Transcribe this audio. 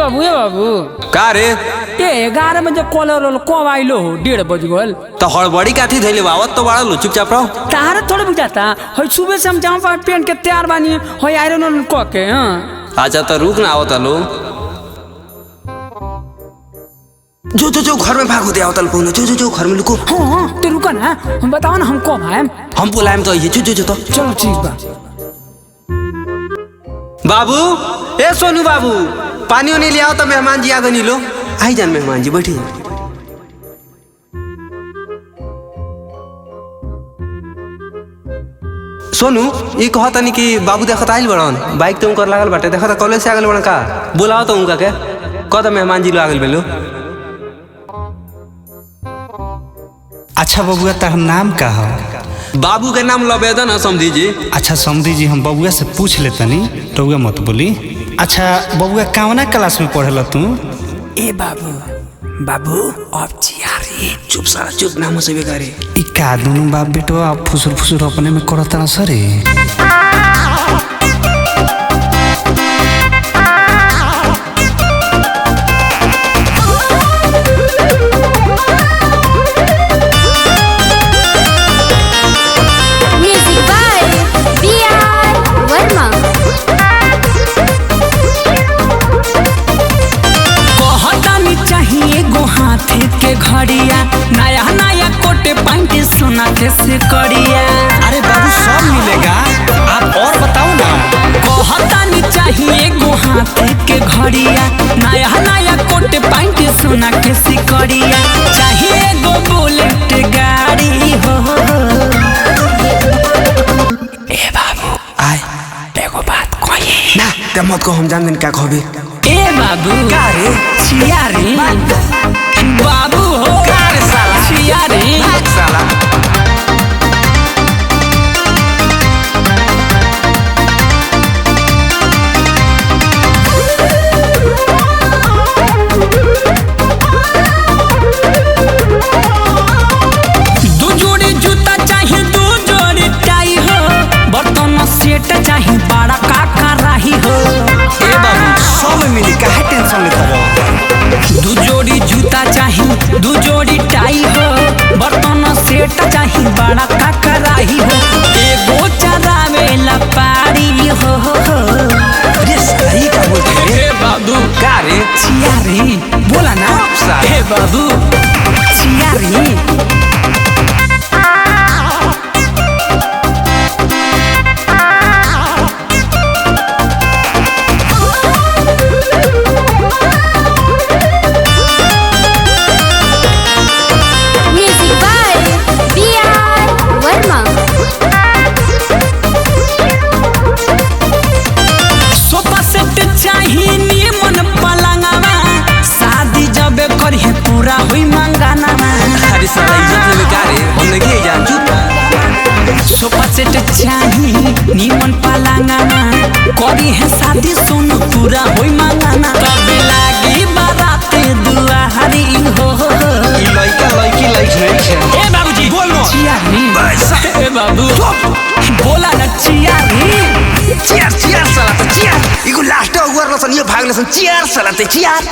बाबू का रे ये 11 बजे कॉलर कब आइलो 1:30 बज गल तो हड़बड़ी काथी धैले बावत तो बड़ा लो चुपचाप रहो। तारे थोड़े बुझाता है सुबह से हम जामा पा पहन के तैयार बानी है आयरन क के। हां अच्छा तो रुक ना आवता लो जो घर में भागो दे आवता लो जो घर में लुको। हां तो रुका ना हम बताओ ना हम कब आए हम बुलाएम तो ये जो तो चलो ठीक बा। बाबू ए सोनू बाबू पानी नहीं ले आओ तो मेहमान जी आगे नहीं लो आई जान मेहमान जी बैठी सोनू ये कहता नहीं कि बाबू देखता आइल बड़न बाइक तो उनकर लागल बाटे देखता कॉलेज से आगल बड़न का बुलाओ तो उनका के कहता मेहमान जी लो आगल बेलो। अच्छा बबुआ तार नाम का है? बाबू के नाम लबेदन है समझी जी। अच्छा समझी जी हम बबुआ से पूछ लेतनी रउआ मत बोली। अच्छा बबुआ कौना क्लास में पढ़ल तू? ए बाबू अब चियारी चुप सारा चुप नाम से बेकारे ई का दोनों बाप बेटो आप फुसुर अपने में करता ना सरे। के घड़िया नया नया कोटे पैंट सोना के से कड़िया। अरे बाबू सब मिलेगा आप और बताओ ना। कहता नहीं चाहिए गो हाथ के घड़िया नया नया कोटे पैंट सोना के से कड़िया चाहिए गो बुलेट गाड़ी हो। ए बाबू आए देखो बात कोई ना ते मत को हम जान दिन क्या कहबे। ए बाबू का रे चियारी बाबू हो कार साला चियारी साला दू जोड़ी जूता चाहिए 2 जोड़ी टाई हो बर्तन सेट चाहिए बड़ा का कराही हो। ए बाबू सब मिली काहे टेंशन लेता रहो। 2 जोड़ी जूता चाहिए 2 जोड़ी टाई हो बर्तन सेट चाहिए बड़ा का कराही हो एगो चरावेला पारी हो। अरे सही का बोलते रे बाबू का रे चियारी बोला ना ए बाबू चियारी पूरा हुई मंगाना। अरे साला इज्जत में बेकारे हम नहीं जान जूता सोफा सेट चाहिए नीमन पलंगाना करी है शादी सुन पूरा हुई मंगाना तब लागी बारात दुआरी हो। ई लइका लइकी लाइक नहीं है। ए बाबूजी बोल नो चियारी ए बाबू बोला ना चियारी चियर साला तो चियर इको लास्ट ओवर लसन ये भाग लसन चियर साला ते चियर